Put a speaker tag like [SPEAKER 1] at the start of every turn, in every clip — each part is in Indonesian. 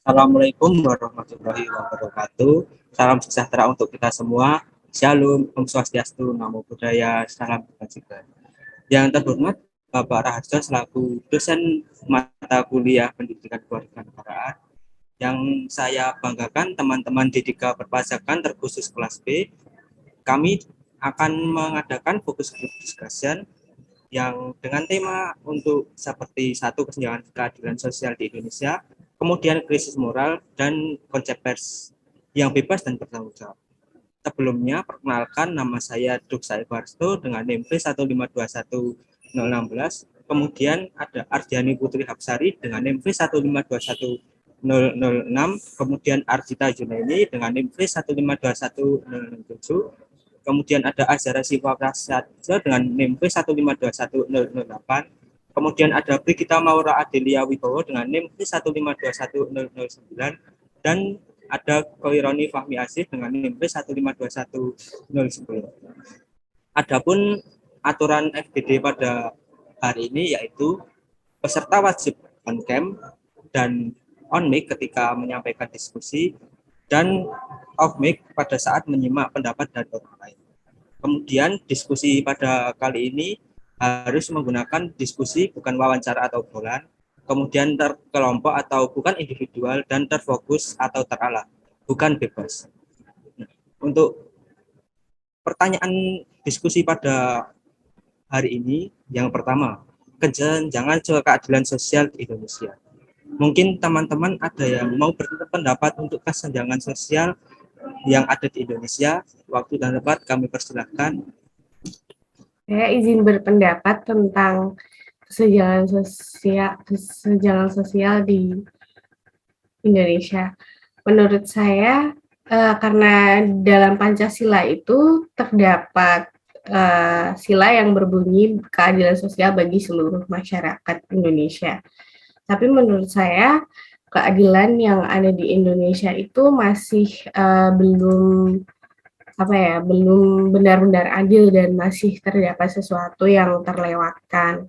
[SPEAKER 1] Assalamualaikum warahmatullahi wabarakatuh. Salam sejahtera untuk kita semua. Shalom, Om Swastiastu, Namo Buddhaya, salam kebajikan. Yang terhormat Bapak Raharjo selaku dosen mata kuliah Pendidikan Kewarganegaraan. Yang saya banggakan teman-teman Didika Perpajakan terkhusus kelas B. Kami akan mengadakan fokus group discussion yang dengan tema untuk seperti satu kesenjangan keadilan sosial di Indonesia, kemudian krisis moral dan konsep pers yang bebas dan bertanggung jawab. Sebelumnya, perkenalkan nama saya Duk Saibarsto dengan NIM 1521016. Kemudian ada Ardiani Putri Hapsari dengan NIM 1521006. Kemudian Arjita Junaini dengan NIM 1521067. Kemudian ada Azhara Siva Prasadja dengan NIM 1521008. Kemudian ada Brigita Maura Adelia Wibowo dengan NIM 1521009. Dan ada Koironi Fahmi Asif dengan NIM 1521010. Adapun aturan FGD pada hari ini yaitu peserta wajib on cam dan on mic ketika menyampaikan diskusi dan off mic pada saat menyimak pendapat dari orang lain. Kemudian diskusi pada kali ini harus menggunakan diskusi bukan wawancara atau obrolan, kemudian terkelompok atau bukan individual, dan terfokus atau terarah, bukan bebas. Nah, untuk pertanyaan diskusi pada hari ini, yang pertama, kesenjangan keadilan sosial di Indonesia. Mungkin teman-teman ada yang mau berpendapat untuk kesenjangan sosial yang ada di Indonesia. Waktu dan tempat kami persilahkan.
[SPEAKER 2] Saya izin berpendapat tentang kesenjangan sosial di Indonesia. Menurut saya, karena dalam Pancasila itu terdapat sila yang berbunyi keadilan sosial bagi seluruh masyarakat Indonesia. Tapi menurut saya, keadilan yang ada di Indonesia itu masih belum benar-benar adil dan masih terdapat sesuatu yang terlewatkan.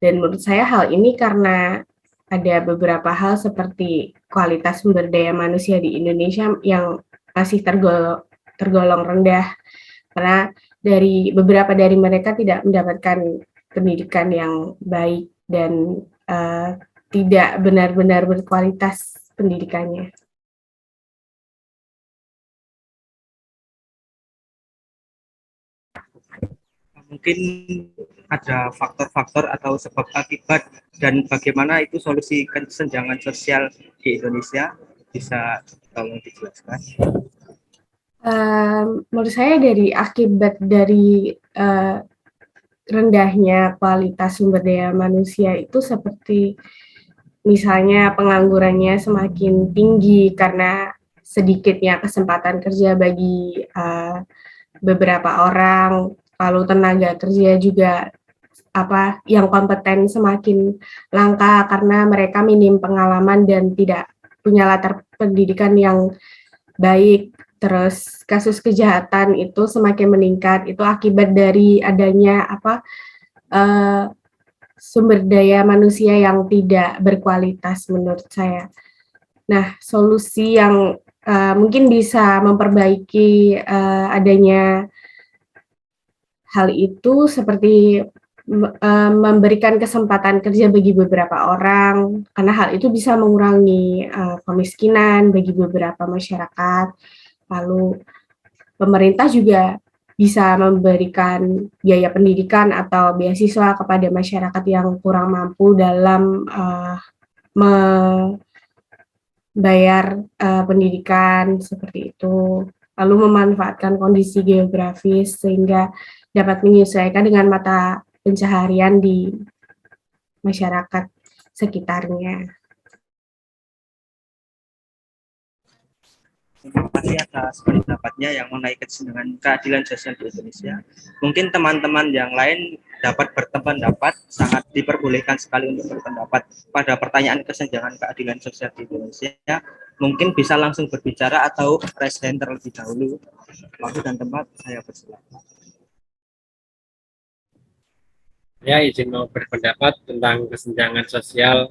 [SPEAKER 2] Dan menurut saya hal ini karena ada beberapa hal seperti kualitas sumber daya manusia di Indonesia yang masih tergolong rendah, karena beberapa dari mereka tidak mendapatkan pendidikan yang baik dan tidak benar-benar berkualitas pendidikannya.
[SPEAKER 1] Mungkin ada faktor-faktor atau sebab akibat dan bagaimana itu solusi kesenjangan sosial di Indonesia, bisa tolong dijelaskan.
[SPEAKER 2] Menurut saya dari akibat dari rendahnya kualitas sumber daya manusia itu seperti misalnya penganggurannya semakin tinggi karena sedikitnya kesempatan kerja bagi beberapa orang, lalu tenaga kerja juga yang kompeten semakin langka karena mereka minim pengalaman dan tidak punya latar pendidikan yang baik. Terus kasus kejahatan itu semakin meningkat, itu akibat dari adanya sumber daya manusia yang tidak berkualitas menurut saya. Nah, solusi yang mungkin bisa memperbaiki adanya hal itu seperti memberikan kesempatan kerja bagi beberapa orang, karena hal itu bisa mengurangi kemiskinan bagi beberapa masyarakat. Lalu pemerintah juga bisa memberikan biaya pendidikan atau beasiswa kepada masyarakat yang kurang mampu dalam membayar pendidikan seperti itu. Lalu memanfaatkan kondisi geografis sehingga dapat menyesuaikan dengan mata pencaharian di masyarakat sekitarnya.
[SPEAKER 1] Terima kasih atas pendapatnya yang mengenai kesenjangan keadilan sosial di Indonesia. Mungkin teman-teman yang lain dapat berpendapat, sangat diperbolehkan sekali untuk berpendapat pada pertanyaan kesenjangan keadilan sosial di Indonesia. Mungkin bisa langsung berbicara atau raise hand terlebih dahulu. Waktu dan tempat saya persilakan.
[SPEAKER 3] Saya izin mau berpendapat tentang kesenjangan sosial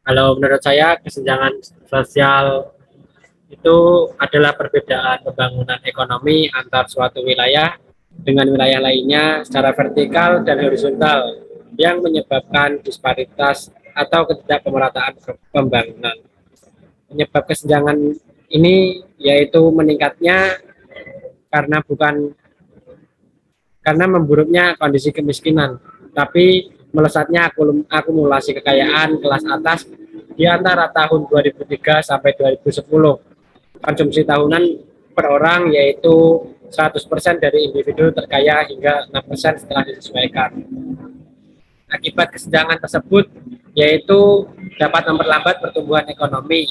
[SPEAKER 3] Kalau menurut saya kesenjangan sosial itu adalah perbedaan pembangunan ekonomi antar suatu wilayah dengan wilayah lainnya secara vertikal dan horizontal yang menyebabkan disparitas atau ketidakpemerataan pembangunan. Penyebab kesenjangan ini yaitu meningkatnya karena bukan karena memburuknya kondisi kemiskinan, tapi melesatnya akumulasi kekayaan kelas atas di antara tahun 2003 sampai 2010. Konsumsi tahunan per orang yaitu 100% dari individu terkaya hingga 6% setelah disesuaikan. Akibat kesenjangan tersebut yaitu dapat memperlambat pertumbuhan ekonomi,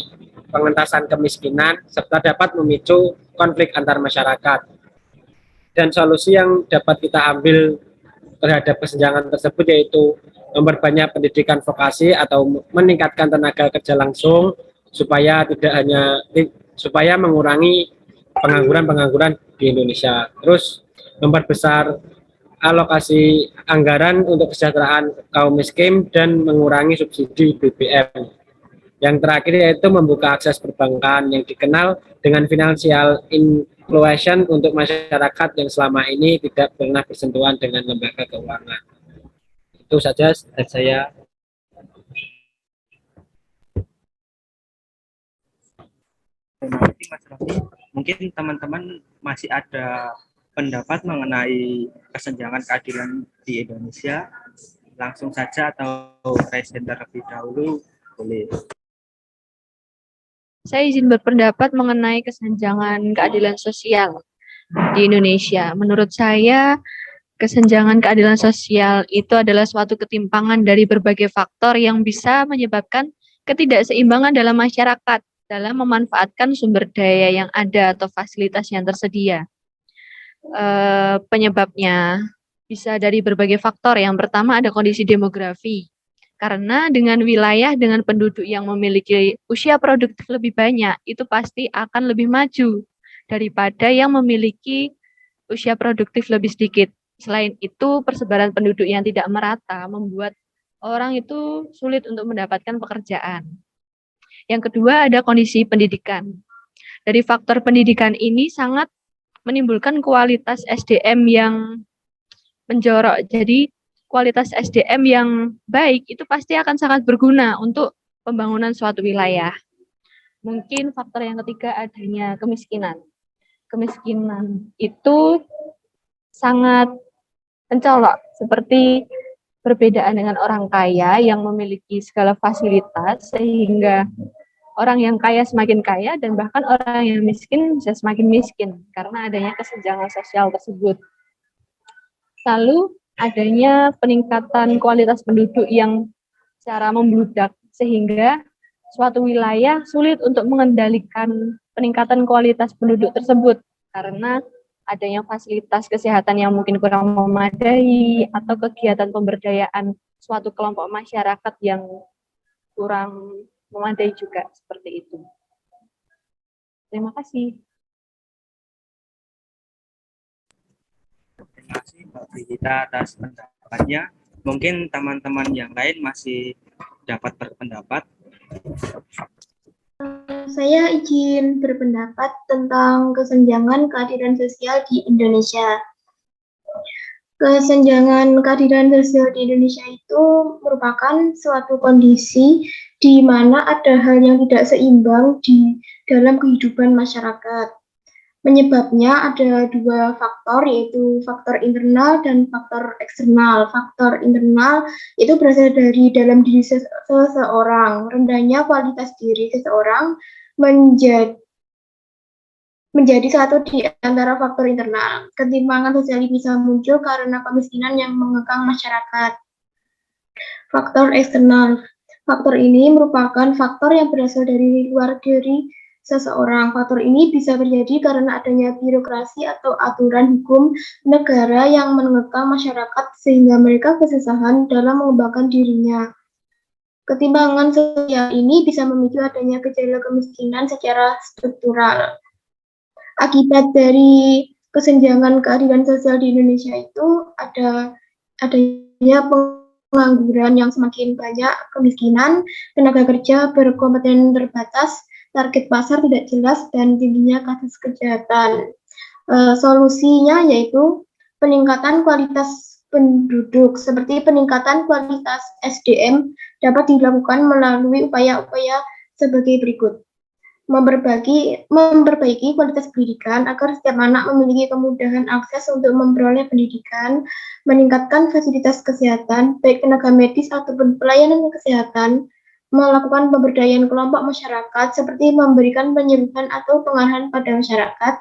[SPEAKER 3] pengentasan kemiskinan, serta dapat memicu konflik antar masyarakat. Dan solusi yang dapat kita ambil terhadap kesenjangan tersebut yaitu memperbanyak pendidikan vokasi atau meningkatkan tenaga kerja langsung supaya mengurangi pengangguran di Indonesia. Terus memperbesar alokasi anggaran untuk kesejahteraan kaum miskin dan mengurangi subsidi BBM. Yang terakhir yaitu membuka akses perbankan yang dikenal dengan financial inclusion untuk masyarakat yang selama ini tidak pernah bersentuhan dengan lembaga keuangan. Itu saja dari saya.
[SPEAKER 1] Terima kasih Mas Raffi. Mungkin teman-teman masih ada pendapat mengenai kesenjangan keadilan di Indonesia. Langsung saja atau presenter terlebih dahulu, boleh.
[SPEAKER 4] Saya izin berpendapat mengenai kesenjangan keadilan sosial di Indonesia. Menurut saya, kesenjangan keadilan sosial itu adalah suatu ketimpangan dari berbagai faktor yang bisa menyebabkan ketidakseimbangan dalam masyarakat dalam memanfaatkan sumber daya yang ada atau fasilitas yang tersedia. Penyebabnya bisa dari berbagai faktor. Yang pertama ada kondisi demografi. Karena dengan wilayah dengan penduduk yang memiliki usia produktif lebih banyak, itu pasti akan lebih maju daripada yang memiliki usia produktif lebih sedikit. Selain itu, persebaran penduduk yang tidak merata membuat orang itu sulit untuk mendapatkan pekerjaan. Yang kedua ada kondisi pendidikan. Dari faktor pendidikan ini sangat menimbulkan kualitas SDM yang menjorok. Jadi kualitas SDM yang baik itu pasti akan sangat berguna untuk pembangunan suatu wilayah. Mungkin faktor yang ketiga adanya kemiskinan. Kemiskinan itu sangat mencolok, seperti perbedaan dengan orang kaya yang memiliki segala fasilitas sehingga orang yang kaya semakin kaya dan bahkan orang yang miskin bisa semakin miskin karena adanya kesenjangan sosial tersebut. Lalu adanya peningkatan kualitas penduduk yang secara membludak sehingga suatu wilayah sulit untuk mengendalikan peningkatan kualitas penduduk tersebut karena adanya fasilitas kesehatan yang mungkin kurang memadai atau kegiatan pemberdayaan suatu kelompok masyarakat yang kurang memadai juga seperti itu. Terima kasih.
[SPEAKER 1] Terima kasih Mbak Brigita atas pendapatnya. Mungkin teman-teman yang lain masih dapat berpendapat.
[SPEAKER 5] Saya izin berpendapat tentang kesenjangan keadilan sosial di Indonesia. Kesenjangan keadilan sosial di Indonesia itu merupakan suatu kondisi di mana ada hal yang tidak seimbang di dalam kehidupan masyarakat. Penyebabnya ada dua faktor, yaitu faktor internal dan faktor eksternal. Faktor internal itu berasal dari dalam diri seseorang. Rendahnya kualitas diri seseorang menjadi satu di antara faktor internal. Ketimpangan sosial bisa muncul karena kemiskinan yang mengekang masyarakat. Faktor eksternal. Faktor ini merupakan faktor yang berasal dari luar diri seseorang. Faktor ini bisa terjadi karena adanya birokrasi atau aturan hukum negara yang mengekang masyarakat sehingga mereka kesusahan dalam mengembangkan dirinya. Ketimpangan sosial ini bisa memicu adanya gejala kemiskinan secara struktural. Akibat dari kesenjangan keadilan sosial di Indonesia itu adanya pengangguran yang semakin banyak, kemiskinan, tenaga kerja berkompeten terbatas, target pasar tidak jelas, dan tingginya kasus kejahatan. Solusinya yaitu peningkatan kualitas penduduk, seperti peningkatan kualitas SDM dapat dilakukan melalui upaya-upaya sebagai berikut. Memperbaiki kualitas pendidikan agar setiap anak memiliki kemudahan akses untuk memperoleh pendidikan, meningkatkan fasilitas kesehatan, baik tenaga medis ataupun pelayanan kesehatan, melakukan pemberdayaan kelompok masyarakat seperti memberikan penyuluhan atau pengarahan pada masyarakat,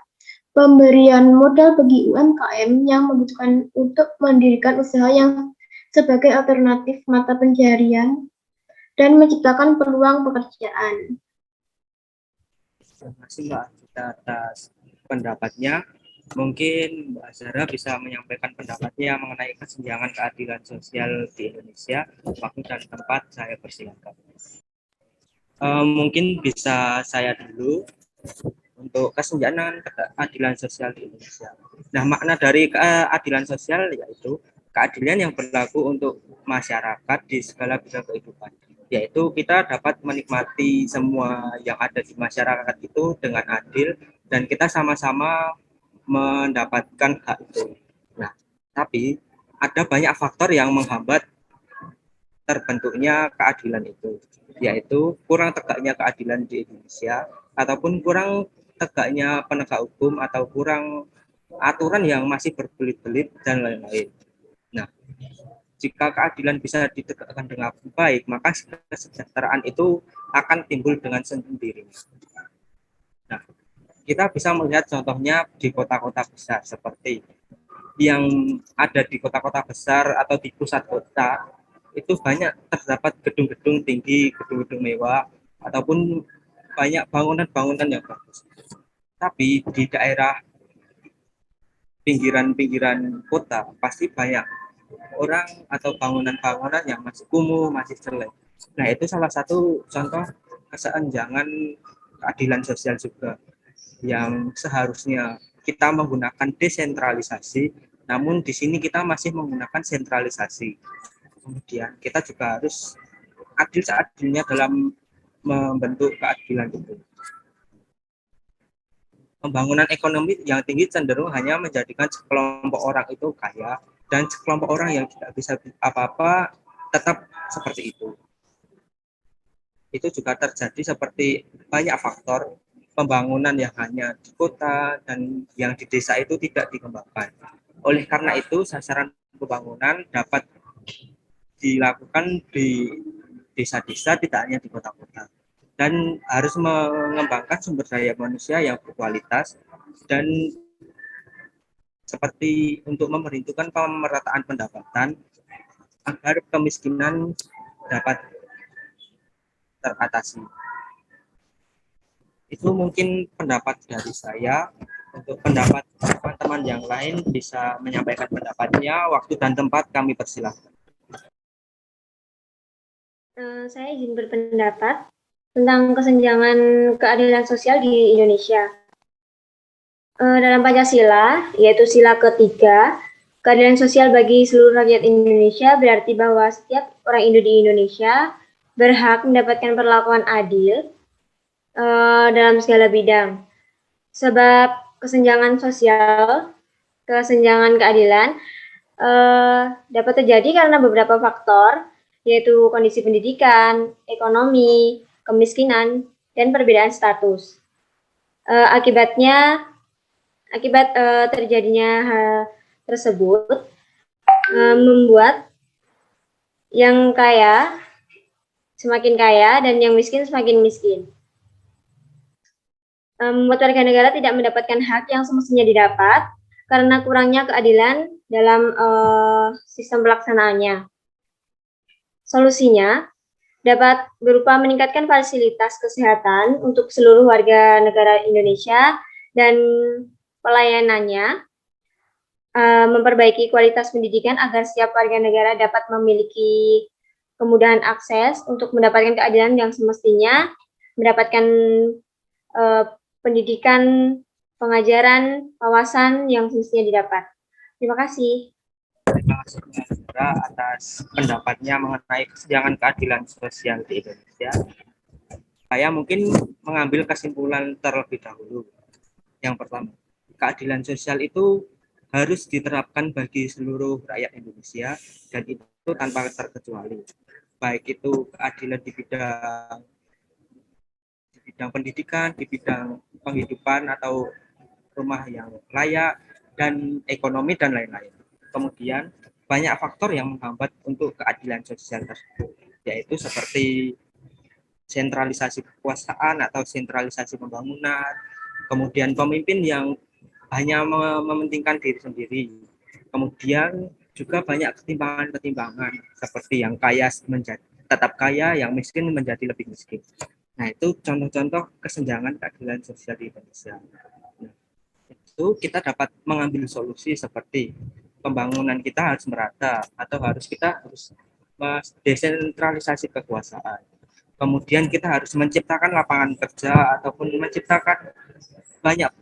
[SPEAKER 5] pemberian modal bagi UMKM yang membutuhkan untuk mendirikan usaha yang sebagai alternatif mata pencaharian, dan menciptakan peluang pekerjaan.
[SPEAKER 1] Terima kasih Mbak Gita atas pendapatnya. Mungkin Mbak Zara bisa menyampaikan pendapatnya mengenai kesenjangan keadilan sosial di Indonesia. Waktu dan tempat saya persilakan. Mungkin bisa saya dulu untuk kesenjangan keadilan sosial di Indonesia. Nah, makna dari keadilan sosial yaitu keadilan yang berlaku untuk masyarakat di segala bidang kehidupan, yaitu kita dapat menikmati semua yang ada di masyarakat itu dengan adil dan kita sama-sama mendapatkan hak itu. Nah, tapi ada banyak faktor yang menghambat terbentuknya keadilan itu, yaitu kurang tegaknya keadilan di Indonesia ataupun kurang tegaknya penegak hukum atau kurang aturan yang masih berbelit-belit dan lain-lain. Nah, jika keadilan bisa ditegakkan dengan baik, maka kesejahteraan itu akan timbul dengan sendirinya. Nah, kita bisa melihat contohnya di kota-kota besar seperti yang ada di kota-kota besar atau di pusat kota, itu banyak terdapat gedung-gedung tinggi, gedung-gedung mewah, ataupun banyak bangunan-bangunan yang bagus. Tapi di daerah pinggiran-pinggiran kota pasti banyak orang atau bangunan-bangunan yang masih kumuh, masih jelek. Nah, itu salah satu contoh kesenjangan keadilan sosial juga, yang seharusnya kita menggunakan desentralisasi, namun di sini kita masih menggunakan sentralisasi. Kemudian kita juga harus adil seadilnya dalam membentuk keadilan itu. Pembangunan ekonomi yang tinggi cenderung hanya menjadikan sekelompok orang itu kaya dan sekelompok orang yang tidak bisa apa-apa tetap seperti itu. Itu juga terjadi seperti banyak faktor pembangunan yang hanya di kota dan yang di desa itu tidak dikembangkan. Oleh karena itu, sasaran pembangunan dapat dilakukan di desa-desa, tidak hanya di kota-kota. Dan harus mengembangkan sumber daya manusia yang berkualitas dan seperti untuk memperhitungkan pemerataan pendapatan agar kemiskinan dapat teratasi. Itu mungkin pendapat dari saya. Untuk pendapat teman-teman yang lain bisa menyampaikan pendapatnya. Waktu dan tempat kami persilahkan.
[SPEAKER 6] Saya izin berpendapat tentang kesenjangan keadilan sosial di Indonesia. Dalam Pancasila, yaitu sila ketiga, keadilan sosial bagi seluruh rakyat Indonesia berarti bahwa setiap orang di Indonesia berhak mendapatkan perlakuan adil dalam segala bidang. Sebab kesenjangan sosial, kesenjangan keadilan dapat terjadi karena beberapa faktor, yaitu kondisi pendidikan, ekonomi, kemiskinan, dan perbedaan status. Akibat terjadinya hal tersebut membuat yang kaya semakin kaya dan yang miskin semakin miskin. Membuat warga negara tidak mendapatkan hak yang semestinya didapat karena kurangnya keadilan dalam sistem pelaksanaannya. Solusinya dapat berupa meningkatkan fasilitas kesehatan untuk seluruh warga negara Indonesia dan pelayanannya, memperbaiki kualitas pendidikan agar setiap warga negara dapat memiliki kemudahan akses untuk mendapatkan keadilan yang semestinya, mendapatkan pendidikan, pengajaran, wawasan yang semestinya didapat. Terima kasih.
[SPEAKER 1] terima kasih Mbak atas pendapatnya mengenai kesenjangan keadilan sosial di Indonesia. Saya mungkin mengambil kesimpulan terlebih dahulu. Yang pertama, keadilan sosial itu harus diterapkan bagi seluruh rakyat Indonesia dan itu tanpa terkecuali. Baik itu keadilan di bidang pendidikan, di bidang penghidupan atau rumah yang layak, dan ekonomi dan lain-lain. Kemudian banyak faktor yang menghambat untuk keadilan sosial tersebut, yaitu seperti sentralisasi kekuasaan atau sentralisasi pembangunan, kemudian pemimpin yang hanya mementingkan diri sendiri, kemudian juga banyak ketimpangan-ketimpangan seperti yang kaya menjadi tetap kaya, yang miskin menjadi lebih miskin. Nah, itu contoh-contoh kesenjangan keadilan sosial di Indonesia. Nah, itu kita dapat mengambil solusi seperti pembangunan kita harus merata atau kita harus desentralisasi kekuasaan. Kemudian kita harus menciptakan lapangan kerja ataupun menciptakan banyak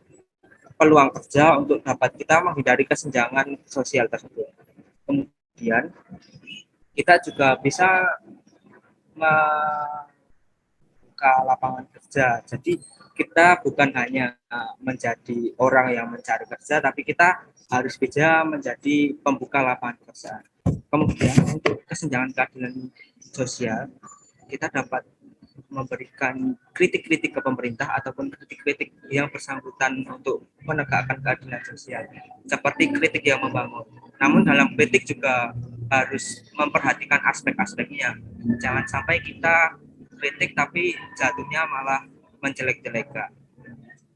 [SPEAKER 1] peluang kerja untuk dapat kita menghindari kesenjangan sosial tersebut. Kemudian kita juga bisa membuka lapangan kerja. Jadi kita bukan hanya menjadi orang yang mencari kerja, tapi kita harus bisa menjadi pembuka lapangan kerja. Kemudian untuk kesenjangan keadilan sosial, kita dapat memberikan kritik-kritik ke pemerintah ataupun kritik-kritik yang bersangkutan untuk menegakkan keadilan sosial, seperti kritik yang membangun. Namun dalam kritik juga harus memperhatikan aspek-aspeknya. Jangan sampai kita kritik tapi jatuhnya malah menjelek-jelekan.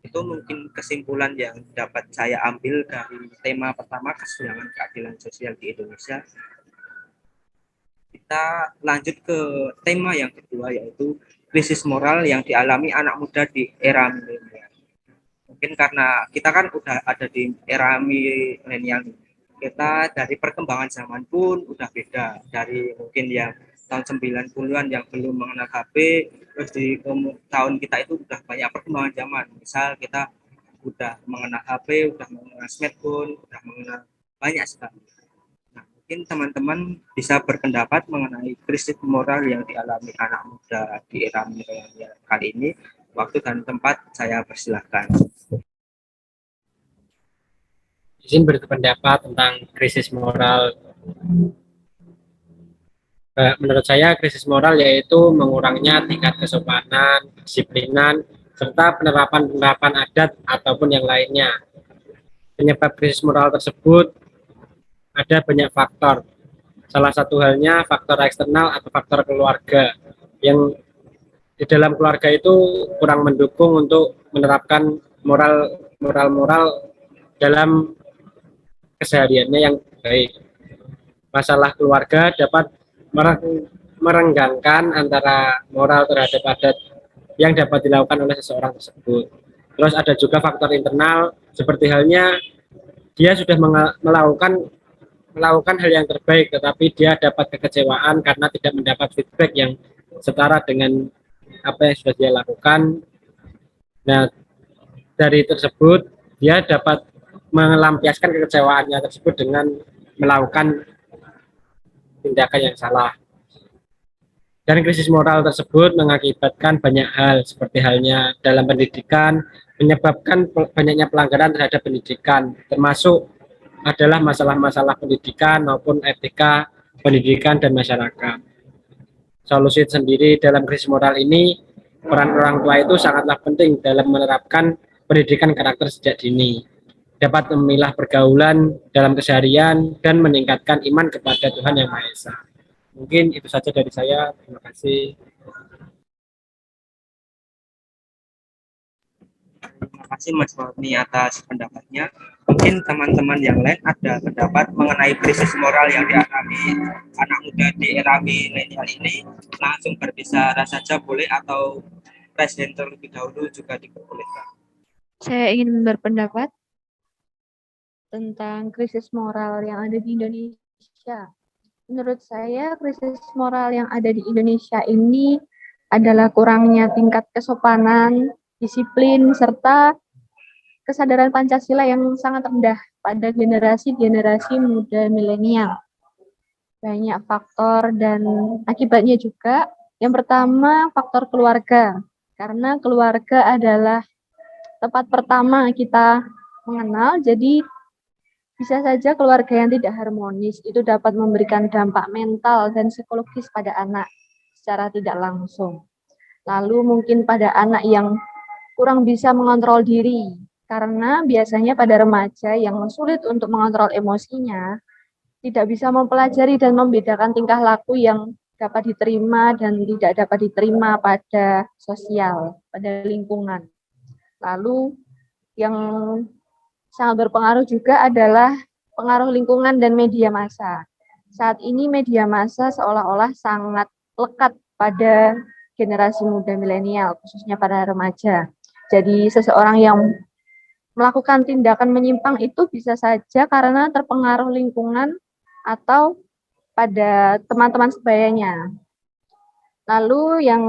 [SPEAKER 1] Itu mungkin kesimpulan yang dapat saya ambil dari tema pertama, kesenjangan keadilan sosial di Indonesia. Kita lanjut ke tema yang kedua, yaitu krisis moral yang dialami anak muda di era milenial. Mungkin karena kita kan udah ada di era milenial, kita dari perkembangan zaman pun udah beda dari mungkin yang tahun 90-an yang belum mengenal HP, terus di tahun kita itu udah banyak perkembangan zaman. Misal kita udah mengenal HP, udah mengenal smartphone, udah mengenal banyak sekali. Nah, mungkin teman-teman bisa berpendapat mengenai krisis moral yang dialami anak muda di era milenial kali ini. Waktu dan tempat saya persilahkan.
[SPEAKER 3] Izin berpendapat tentang krisis moral. Menurut saya krisis moral yaitu mengurangnya tingkat kesopanan, kedisiplinan, serta penerapan adat ataupun yang lainnya. Penyebab krisis moral tersebut ada banyak faktor. Salah satu halnya faktor eksternal atau faktor keluarga, yang di dalam keluarga itu kurang mendukung untuk menerapkan moral dalam kesehariannya yang baik. Masalah keluarga dapat merenggangkan antara moral terhadap adat yang dapat dilakukan oleh seseorang tersebut. Terus ada juga faktor internal, seperti halnya dia sudah melakukan hal yang terbaik, tetapi dia dapat kekecewaan karena tidak mendapat feedback yang setara dengan apa yang sudah dia lakukan. Nah, dari tersebut dia dapat melampiaskan kekecewaannya tersebut dengan melakukan tindakan yang salah. Dan krisis moral tersebut mengakibatkan banyak hal, seperti halnya dalam pendidikan, menyebabkan banyaknya pelanggaran terhadap pendidikan, termasuk adalah masalah-masalah pendidikan maupun etika pendidikan dan masyarakat. Solusi sendiri dalam krisis moral ini, peran orang tua itu sangatlah penting dalam menerapkan pendidikan karakter sejak dini, dapat memilah pergaulan dalam keseharian dan meningkatkan iman kepada Tuhan Yang Maha Esa. Mungkin itu saja dari saya. Terima kasih.
[SPEAKER 1] Terima kasih Mas Roni atas pendapatnya. Mungkin teman-teman yang lain ada pendapat mengenai krisis moral yang dialami anak muda di era milenial ini, langsung berbicara saja boleh, atau presiden terlebih dahulu juga diperbolehkan.
[SPEAKER 4] Saya ingin berpendapat tentang krisis moral yang ada di Indonesia. Menurut saya, krisis moral yang ada di Indonesia ini adalah kurangnya tingkat kesopanan, disiplin, serta kesadaran Pancasila yang sangat rendah pada generasi-generasi muda milenial. Banyak faktor dan akibatnya juga. Yang pertama, faktor keluarga. Karena keluarga adalah tempat pertama kita mengenal, jadi bisa saja keluarga yang tidak harmonis itu dapat memberikan dampak mental dan psikologis pada anak secara tidak langsung. Lalu mungkin pada anak yang kurang bisa mengontrol diri, karena biasanya pada remaja yang sulit untuk mengontrol emosinya, tidak bisa mempelajari dan membedakan tingkah laku yang dapat diterima dan tidak dapat diterima pada sosial, pada lingkungan. Lalu yang sangat berpengaruh juga adalah pengaruh lingkungan dan media massa. Saat ini media massa seolah-olah sangat lekat pada generasi muda milenial, khususnya pada remaja. Jadi seseorang yang melakukan tindakan menyimpang itu bisa saja karena terpengaruh lingkungan atau pada teman-teman sebayanya. Lalu yang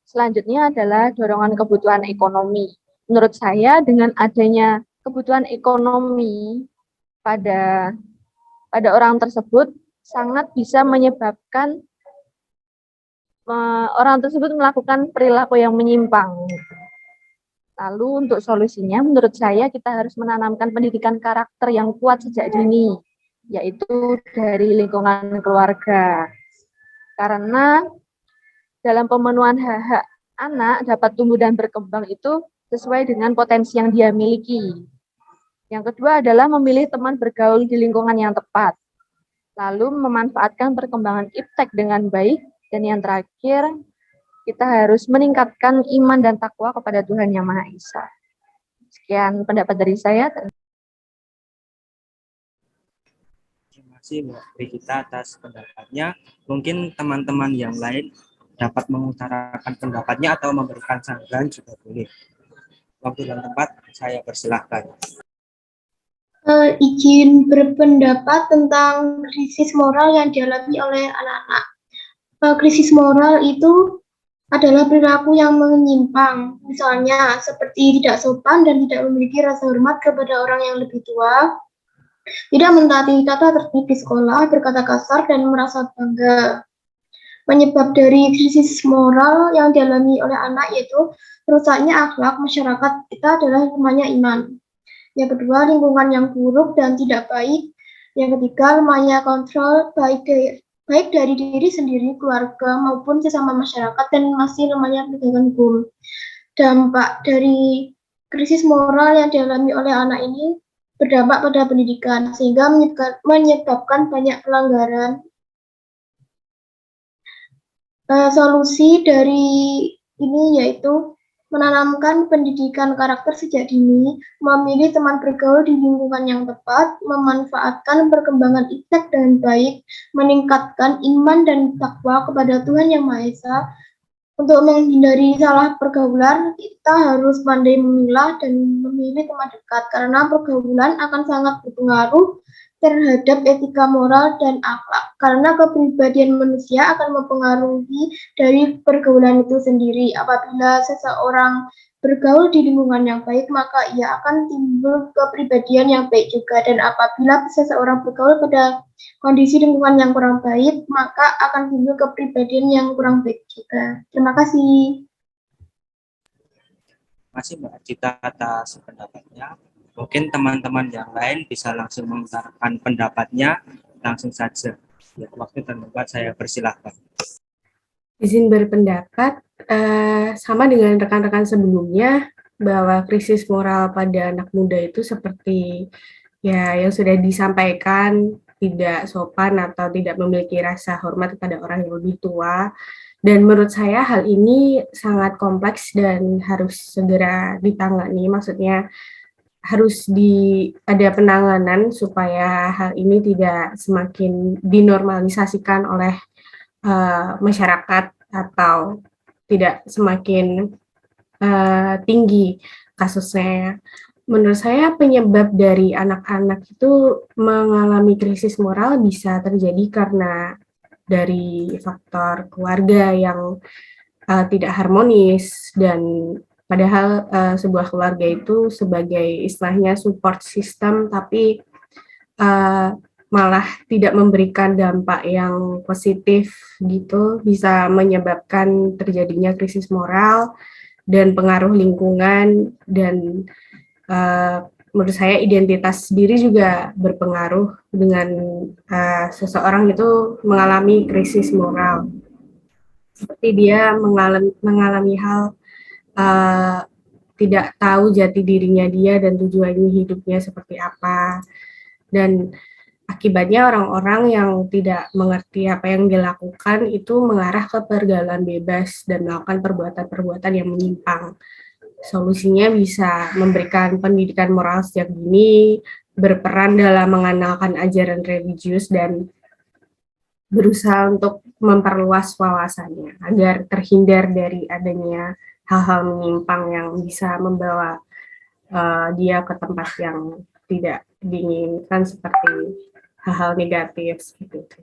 [SPEAKER 4] selanjutnya adalah dorongan kebutuhan ekonomi. Menurut saya dengan adanya kebutuhan ekonomi pada orang tersebut sangat bisa menyebabkan orang tersebut melakukan perilaku yang menyimpang. Lalu untuk solusinya menurut saya kita harus menanamkan pendidikan karakter yang kuat sejak dini, yaitu dari lingkungan keluarga. Karena dalam pemenuhan hak-hak anak dapat tumbuh dan berkembang itu sesuai dengan potensi yang dia miliki. Yang kedua adalah memilih teman bergaul di lingkungan yang tepat. Lalu memanfaatkan perkembangan iptek dengan baik. Dan yang terakhir, kita harus meningkatkan iman dan takwa kepada Tuhan Yang Maha Esa. Sekian pendapat dari saya.
[SPEAKER 1] Terima kasih Mbak Brigita atas pendapatnya. Mungkin teman-teman yang lain dapat mengutarakan pendapatnya atau memberikan saran juga boleh. Waktu dan tempat saya persilahkan.
[SPEAKER 5] Izin berpendapat tentang krisis moral yang dialami oleh anak-anak. Krisis moral itu adalah perilaku yang menyimpang, misalnya seperti tidak sopan dan tidak memiliki rasa hormat kepada orang yang lebih tua, tidak mentaati tata tertib di sekolah, berkata kasar, dan merasa bangga. Penyebab dari krisis moral yang dialami oleh anak yaitu rusaknya akhlak masyarakat kita adalah lemahnya iman. Yang kedua, lingkungan yang buruk dan tidak baik. Yang ketiga, lemahnya kontrol baik dari diri sendiri, keluarga, maupun sesama masyarakat, dan masih lemahnya penegakan hukum. Dampak dari krisis moral yang dialami oleh anak ini berdampak pada pendidikan, sehingga menyebabkan banyak pelanggaran. Solusi dari ini yaitu menanamkan pendidikan karakter sejak dini, memilih teman bergaul di lingkungan yang tepat, memanfaatkan perkembangan iptek dengan baik, meningkatkan iman dan takwa kepada Tuhan Yang Maha Esa. Untuk menghindari salah pergaulan, kita harus pandai memilah dan memilih teman dekat, karena pergaulan akan sangat berpengaruh terhadap etika moral dan akhlak, karena kepribadian manusia akan mempengaruhi dari pergaulan itu sendiri. Apabila seseorang bergaul di lingkungan yang baik, maka ia akan timbul kepribadian yang baik juga, dan apabila seseorang bergaul pada kondisi lingkungan yang kurang baik, maka akan timbul kepribadian yang kurang baik juga. Terima kasih.
[SPEAKER 1] Terima kasih Mbak Cita atas pendapatnya. Mungkin teman-teman yang lain bisa langsung mengutarakan pendapatnya langsung saja. Ya, waktu dan tempat saya persilahkan.
[SPEAKER 2] Izin berpendapat, sama dengan rekan-rekan sebelumnya, bahwa krisis moral pada anak muda itu seperti ya yang sudah disampaikan, tidak sopan atau tidak memiliki rasa hormat kepada orang yang lebih tua. Dan menurut saya hal ini sangat kompleks dan harus segera ditangani. Maksudnya harus ada penanganan supaya hal ini tidak semakin dinormalisasikan oleh masyarakat atau tidak semakin tinggi kasusnya. Menurut saya penyebab dari anak-anak itu mengalami krisis moral bisa terjadi karena dari faktor keluarga yang tidak harmonis dan Padahal sebuah keluarga itu sebagai istilahnya support system, tapi malah tidak memberikan dampak yang positif gitu, bisa menyebabkan terjadinya krisis moral dan pengaruh lingkungan, dan menurut saya identitas diri juga berpengaruh dengan seseorang itu mengalami krisis moral. Seperti dia mengalami hal tidak tahu jati dirinya dia dan tujuannya hidupnya seperti apa. Dan akibatnya orang-orang yang tidak mengerti apa yang dilakukan itu mengarah ke pergaulan bebas dan melakukan perbuatan-perbuatan yang menyimpang. Solusinya bisa memberikan pendidikan moral sejak dini, berperan dalam mengenalkan ajaran religius, dan berusaha untuk memperluas wawasannya agar terhindar dari adanya hal-hal menyimpang yang bisa membawa dia ke tempat yang tidak diinginkan, seperti hal-hal negatif seperti itu.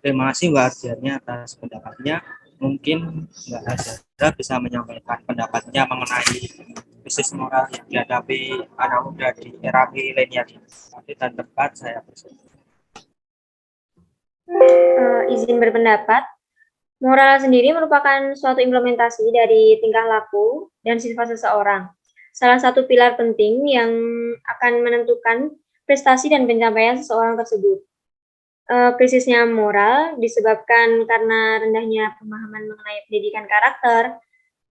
[SPEAKER 1] Terima kasih Mbak Ardiani atas pendapatnya. Mungkin Mbak Azhara bisa menyampaikan pendapatnya mengenai krisis moral yang dihadapi anak muda di era milenial ini. Dan tempat saya bersedia.
[SPEAKER 6] Izin berpendapat, moral sendiri merupakan suatu implementasi dari tingkah laku dan sifat seseorang. Salah satu pilar penting yang akan menentukan prestasi dan pencapaian seseorang tersebut. Krisisnya moral disebabkan karena rendahnya pemahaman mengenai pendidikan karakter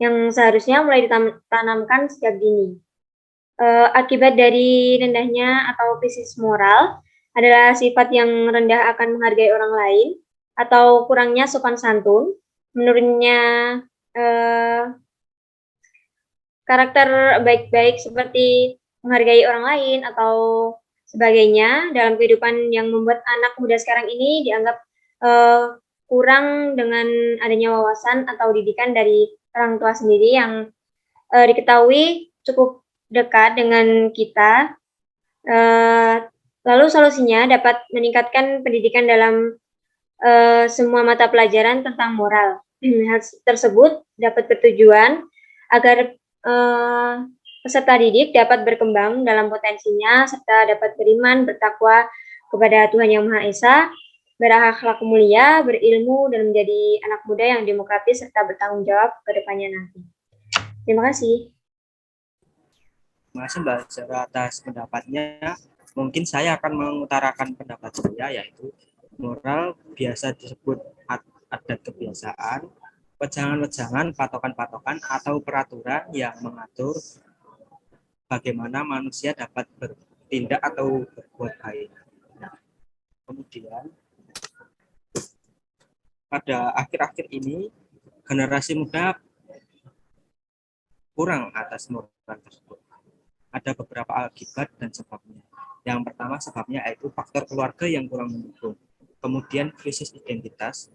[SPEAKER 6] yang seharusnya mulai ditanamkan sejak dini. Akibat dari rendahnya atau krisis moral adalah sifat yang rendah akan menghargai orang lain atau kurangnya sopan santun, menurunnya karakter baik-baik seperti menghargai orang lain atau sebagainya dalam kehidupan, yang membuat anak muda sekarang ini dianggap kurang dengan adanya wawasan atau didikan dari orang tua sendiri yang diketahui cukup dekat dengan kita. Lalu solusinya dapat meningkatkan pendidikan dalam semua mata pelajaran tentang moral. Hal tersebut dapat bertujuan agar peserta didik dapat berkembang dalam potensinya serta dapat beriman, bertakwa kepada Tuhan Yang Maha Esa, berakhlak mulia, berilmu, dan menjadi anak muda yang demokratis serta bertanggung jawab ke depannya nanti. Terima kasih.
[SPEAKER 1] Terima kasih Mbak Zara atas pendapatnya. Mungkin saya akan mengutarakan pendapat saya, yaitu moral biasa disebut adat kebiasaan, wejangan-wejangan, patokan-patokan, atau peraturan yang mengatur bagaimana manusia dapat bertindak atau berbuat baik. Nah, kemudian pada akhir-akhir ini generasi muda kurang atas moral tersebut. Ada beberapa akibat dan sebabnya. Yang pertama sebabnya yaitu faktor keluarga yang kurang mendukung. Kemudian krisis identitas.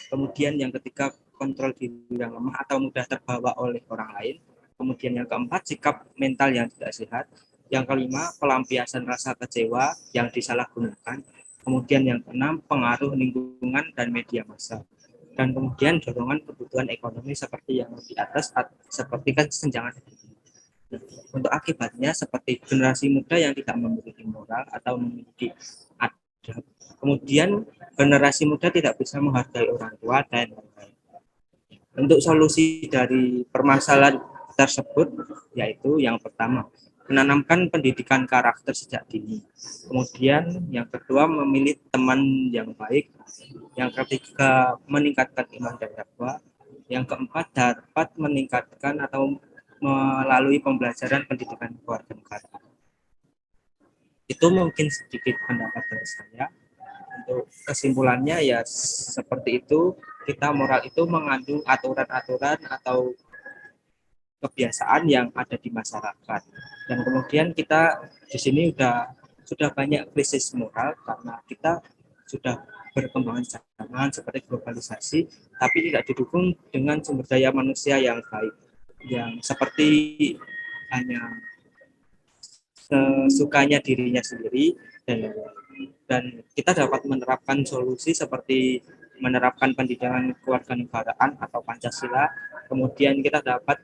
[SPEAKER 1] Kemudian yang ketiga kontrol diri yang lemah atau mudah terbawa oleh orang lain. Kemudian yang keempat, sikap mental yang tidak sehat. Yang kelima, pelampiasan rasa kecewa yang disalahgunakan. Kemudian yang keenam, pengaruh lingkungan dan media massa. Dan kemudian dorongan kebutuhan ekonomi seperti yang di atas, seperti kesenjangan. Untuk akibatnya seperti generasi muda yang tidak memiliki moral atau memiliki adab. Kemudian generasi muda tidak bisa menghargai orang tua dan lain-lain. Untuk solusi dari permasalahan tersebut yaitu yang pertama, menanamkan pendidikan karakter sejak dini. Kemudian yang kedua, memilih teman yang baik. Yang ketiga, meningkatkan iman dan takwa. Yang keempat, dapat meningkatkan atau melalui pembelajaran pendidikan keluarga negara. Itu mungkin sedikit pendapat dari saya. Untuk kesimpulannya ya seperti itu, kita moral itu mengandung aturan-aturan atau kebiasaan yang ada di masyarakat. Dan kemudian kita di sini sudah banyak krisis moral karena kita sudah berkembang zaman seperti globalisasi, tapi tidak didukung dengan sumber daya manusia yang baik, yang seperti hanya sesukanya dirinya sendiri, dan kita dapat menerapkan solusi seperti menerapkan pendidikan kewarganegaraan atau Pancasila, kemudian kita dapat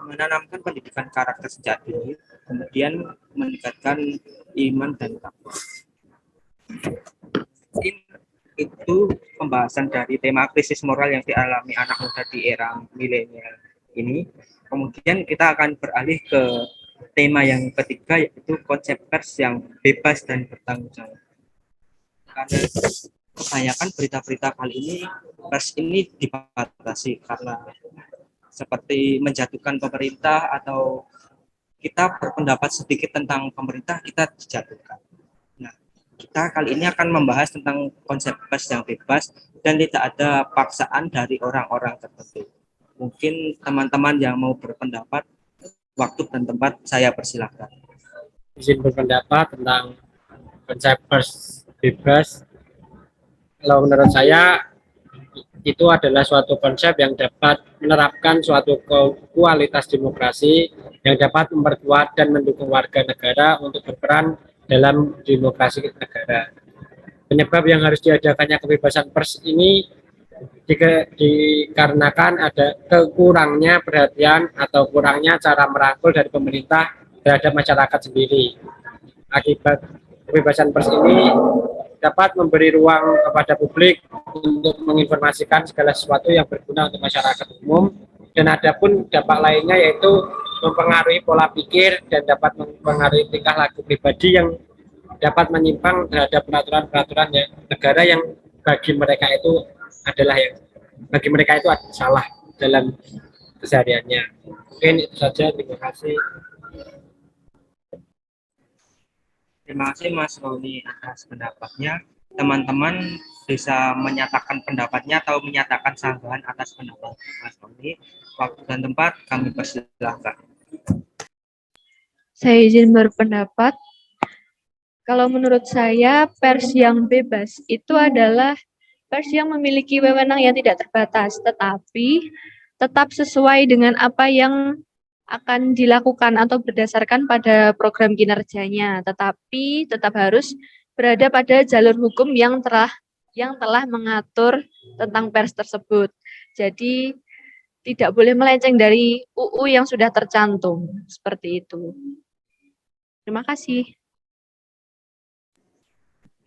[SPEAKER 1] menanamkan pendidikan karakter sejak dini, kemudian meningkatkan iman dan takwa. Mungkin itu pembahasan dari tema krisis moral yang dialami anak muda di era milenial ini. Kemudian kita akan beralih ke tema yang ketiga, yaitu konsep pers yang bebas dan bertanggung jawab. Karena kebanyakan berita-berita kali ini, pers ini dibatasi karena seperti menjatuhkan pemerintah atau kita berpendapat sedikit tentang pemerintah, kita dijatuhkan. Nah, kita kali ini akan membahas tentang konsep pers yang bebas dan tidak ada paksaan dari orang-orang tertentu. Mungkin teman-teman yang mau berpendapat, waktu dan tempat saya persilahkan.
[SPEAKER 3] Izin berpendapat tentang konsep pers bebas. Kalau menurut saya itu adalah suatu konsep yang dapat menerapkan suatu kualitas demokrasi yang dapat memperkuat dan mendukung warga negara untuk berperan dalam demokrasi negara. Penyebab yang harus diadakannya kebebasan pers ini dikarenakan ada kekurangnya perhatian atau kurangnya cara merangkul dari pemerintah terhadap masyarakat sendiri. Akibat kebebasan pers ini dapat memberi ruang kepada publik untuk menginformasikan segala sesuatu yang berguna untuk masyarakat umum, dan ada pun dampak lainnya yaitu mempengaruhi pola pikir dan dapat mempengaruhi tingkah laku pribadi yang dapat menyimpang terhadap peraturan-peraturan negara yang bagi mereka itu salah dalam kesehariannya. Mungkin itu saja, terima kasih.
[SPEAKER 1] Terima kasih Mas Roni atas pendapatnya. Teman-teman bisa menyatakan pendapatnya atau menyatakan sanggahan atas pendapat Mas Roni. Waktu dan tempat kami persilahkan.
[SPEAKER 4] Saya izin berpendapat. Kalau menurut saya, pers yang bebas itu adalah pers yang memiliki wewenang yang tidak terbatas, tetapi tetap sesuai dengan apa yang akan dilakukan atau berdasarkan pada program kinerjanya, tetapi tetap harus berada pada jalur hukum yang telah mengatur tentang pers tersebut. Jadi tidak boleh melenceng dari UU yang sudah tercantum, seperti itu. Terima kasih.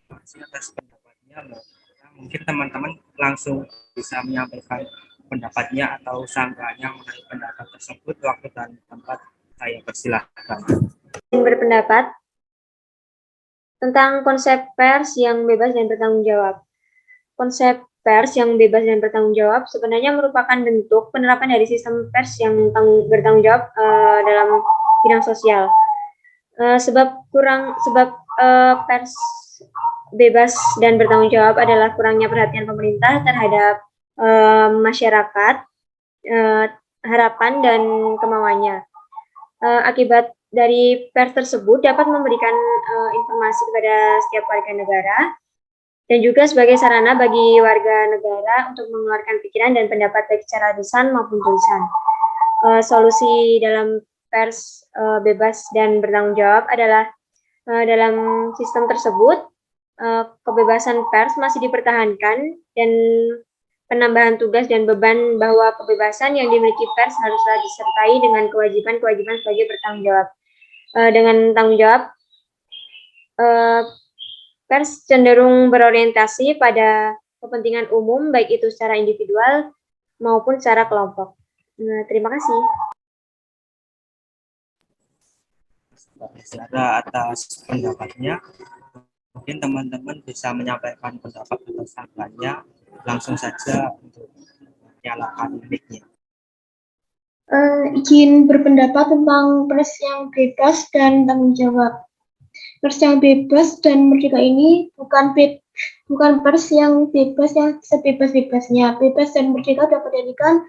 [SPEAKER 1] Terima kasih atas pendapatnya. Mungkin teman-teman langsung bisa menyampaikan pendapatnya atau sanggahannya mengenai pendapat tersebut. Waktu dan tempat saya persilahkan.
[SPEAKER 6] Berpendapat tentang konsep pers yang bebas dan bertanggung jawab. Konsep pers yang bebas dan bertanggung jawab sebenarnya merupakan bentuk penerapan dari sistem pers yang bertanggung jawab dalam bidang sosial. Sebab pers bebas dan bertanggung jawab adalah kurangnya perhatian pemerintah terhadap masyarakat, harapan dan kemauannya. Akibat dari pers tersebut dapat memberikan informasi kepada setiap warga negara dan juga sebagai sarana bagi warga negara untuk mengeluarkan pikiran dan pendapat baik secara lisan maupun tulisan. Solusi dalam pers bebas dan bertanggung jawab adalah dalam sistem tersebut kebebasan pers masih dipertahankan dan penambahan tugas dan beban bahwa kebebasan yang dimiliki pers haruslah disertai dengan kewajiban-kewajiban sebagai bertanggung jawab. Dengan tanggung jawab, pers cenderung berorientasi pada kepentingan umum, baik itu secara individual maupun secara kelompok. Terima kasih.
[SPEAKER 1] Saudara atas pendapatnya. Mungkin teman-teman bisa menyampaikan pendapat atau sanggahannya langsung saja untuk menyalakan mic-nya.
[SPEAKER 5] Izin berpendapat tentang pers yang bebas dan tanggung jawab. Pers yang bebas dan merdeka ini bukan pers yang bebas yang sebebas-bebasnya. Bebas dan merdeka dapat dijadikan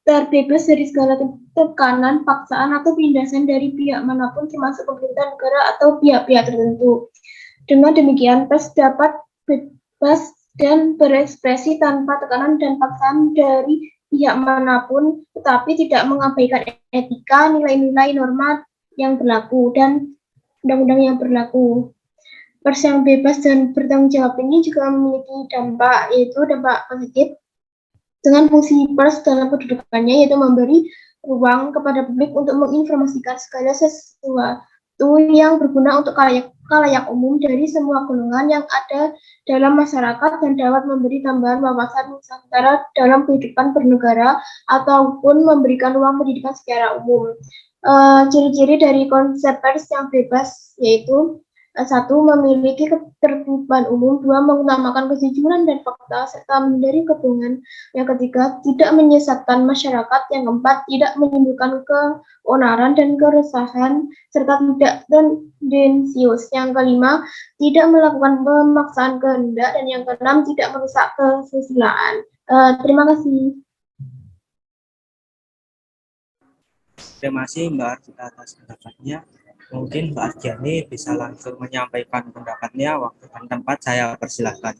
[SPEAKER 5] terbebas dari segala tekanan, paksaan, atau penindasan dari pihak manapun termasuk pemerintah negara atau pihak-pihak tertentu. Dengan demikian, pers dapat bebas dan berekspresi tanpa tekanan dan paksaan dari pihak manapun, tetapi tidak mengabaikan etika, nilai-nilai, norma yang berlaku, dan undang-undang yang berlaku. pers yang bebas dan bertanggung jawab ini juga memiliki dampak, yaitu dampak positif dengan fungsi pers dalam kedudukannya, yaitu memberi ruang kepada publik untuk menginformasikan segala sesuatu yang berguna untuk khalayak umum dari semua golongan yang ada dalam masyarakat dan dapat memberi tambahan wawasan Nusantara dalam kehidupan bernegara ataupun memberikan ruang pendidikan secara umum. Ciri-ciri dari konsep pers yang bebas yaitu satu, memiliki ketertiban umum, dua, mengutamakan kejujuran dan fakta, serta menghindari kebohongan. Yang ketiga, tidak menyesatkan masyarakat. Yang keempat, tidak menimbulkan keonaran dan keresahan, serta tidak tendensius. Yang kelima, tidak melakukan pemaksaan kehendak. Dan yang keenam, tidak merusak kesusilaan. Terima kasih.
[SPEAKER 1] Terima kasih Mbak Ardita atas pendapatnya. Mungkin Mbak Ardiani bisa langsung menyampaikan pendapatnya. Waktu dan tempat saya persilahkan.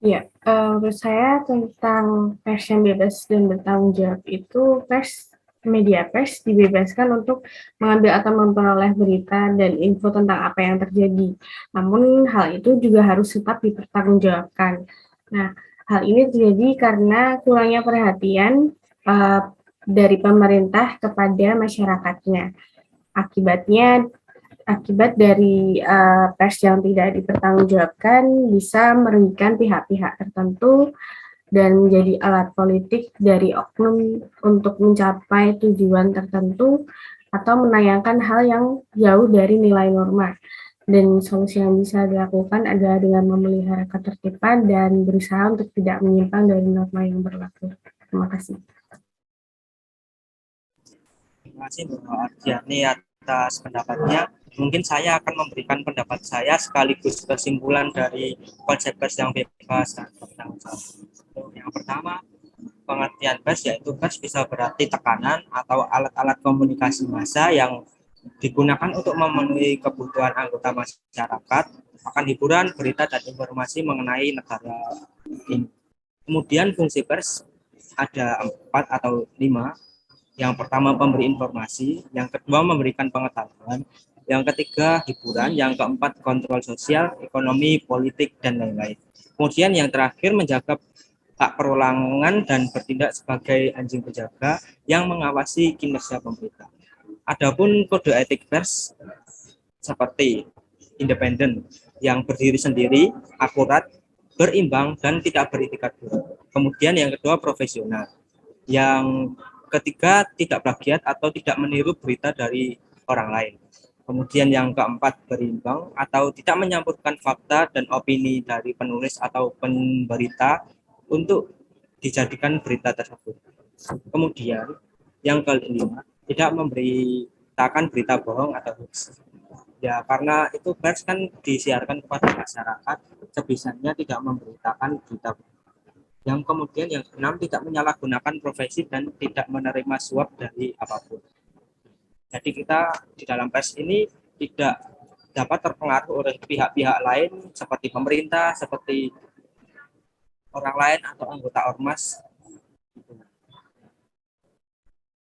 [SPEAKER 2] Ya, menurut saya tentang pers yang bebas dan bertanggung jawab itu media pers dibebaskan untuk mengambil atau memperoleh berita dan info tentang apa yang terjadi. Namun hal itu juga harus tetap dipertanggungjawabkan. Nah, hal ini terjadi karena kurangnya perhatian dari pemerintah kepada masyarakatnya. Akibat dari pers yang tidak dipertanggungjawabkan bisa merugikan pihak-pihak tertentu dan menjadi alat politik dari oknum untuk mencapai tujuan tertentu atau menayangkan hal yang jauh dari nilai norma. Dan solusi yang bisa dilakukan adalah dengan memelihara ketertiban dan berusaha untuk tidak menyimpang dari norma yang berlaku. Terima kasih.
[SPEAKER 1] Terima kasih Mbak Ardiani atas pendapatnya. Mungkin saya akan memberikan pendapat saya sekaligus kesimpulan dari konsep pers yang bebas dan bertanggung jawab. Yang pertama, pengertian pers yaitu pers bisa berarti tekanan atau alat-alat komunikasi massa yang digunakan untuk memenuhi kebutuhan anggota masyarakat akan hiburan, berita, dan informasi mengenai negara ini. Kemudian fungsi pers ada 4 atau 5. Yang pertama memberi informasi, yang kedua memberikan pengetahuan, yang ketiga hiburan, yang keempat kontrol sosial, ekonomi, politik, dan lain-lain. Kemudian yang terakhir menjaga tak perolangan dan bertindak sebagai anjing penjaga yang mengawasi kinerja pemerintah. Adapun kode etik pers seperti independen, yang berdiri sendiri, akurat, berimbang, dan tidak beretikat buruk. Kemudian yang kedua profesional, yang ketiga tidak plagiat atau tidak meniru berita dari orang lain. Kemudian yang keempat berimbang atau tidak menyampurkan fakta dan opini dari penulis atau pemberita untuk dijadikan berita tersebut. Kemudian yang kelima tidak memberitakan berita bohong atau hoax. Ya karena itu pers kan disiarkan kepada masyarakat, sebisanya tidak memberitakan berita bohong. Yang kemudian yang keenam tidak menyalahgunakan profesi dan tidak menerima suap dari apapun. Jadi kita di dalam pers ini tidak dapat terpengaruh oleh pihak-pihak lain seperti pemerintah, seperti orang lain atau anggota ormas.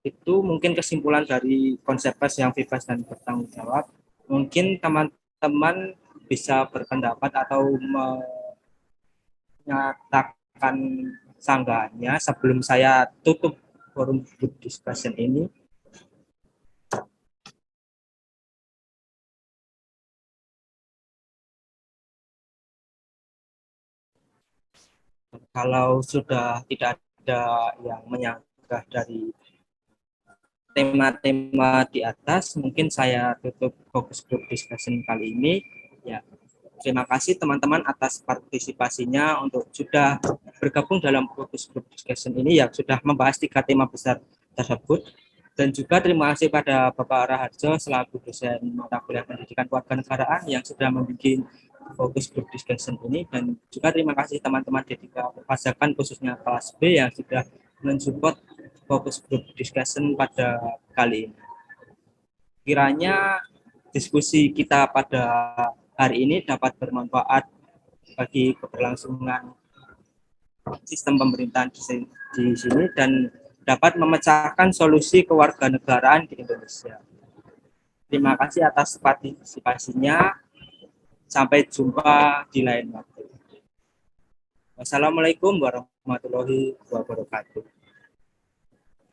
[SPEAKER 1] Itu mungkin kesimpulan dari konsep pers yang bebas dan bertanggung jawab. Mungkin teman-teman bisa berpendapat atau menyatakan sanggahannya sebelum saya tutup forum group discussion ini. Kalau sudah tidak ada yang menyanggah dari tema-tema di atas, mungkin saya tutup fokus group discussion kali ini. Ya, terima kasih teman-teman atas partisipasinya untuk sudah bergabung dalam fokus group discussion ini yang sudah membahas 3 tema besar tersebut. Dan juga terima kasih pada Bapak Raharjo selaku dosen mata kuliah pendidikan kewarganegaraan yang sudah membuat fokus group discussion ini, dan juga terima kasih teman-teman Dedika Perpajakan khususnya kelas B yang sudah mensupport fokus group discussion pada kali ini. Kiranya diskusi kita pada hari ini dapat bermanfaat bagi keberlangsungan sistem pemerintahan di sini dan dapat memecahkan solusi kewarganegaraan di Indonesia. Terima kasih atas partisipasinya. Sampai jumpa di lain waktu. Wassalamualaikum warahmatullahi wabarakatuh.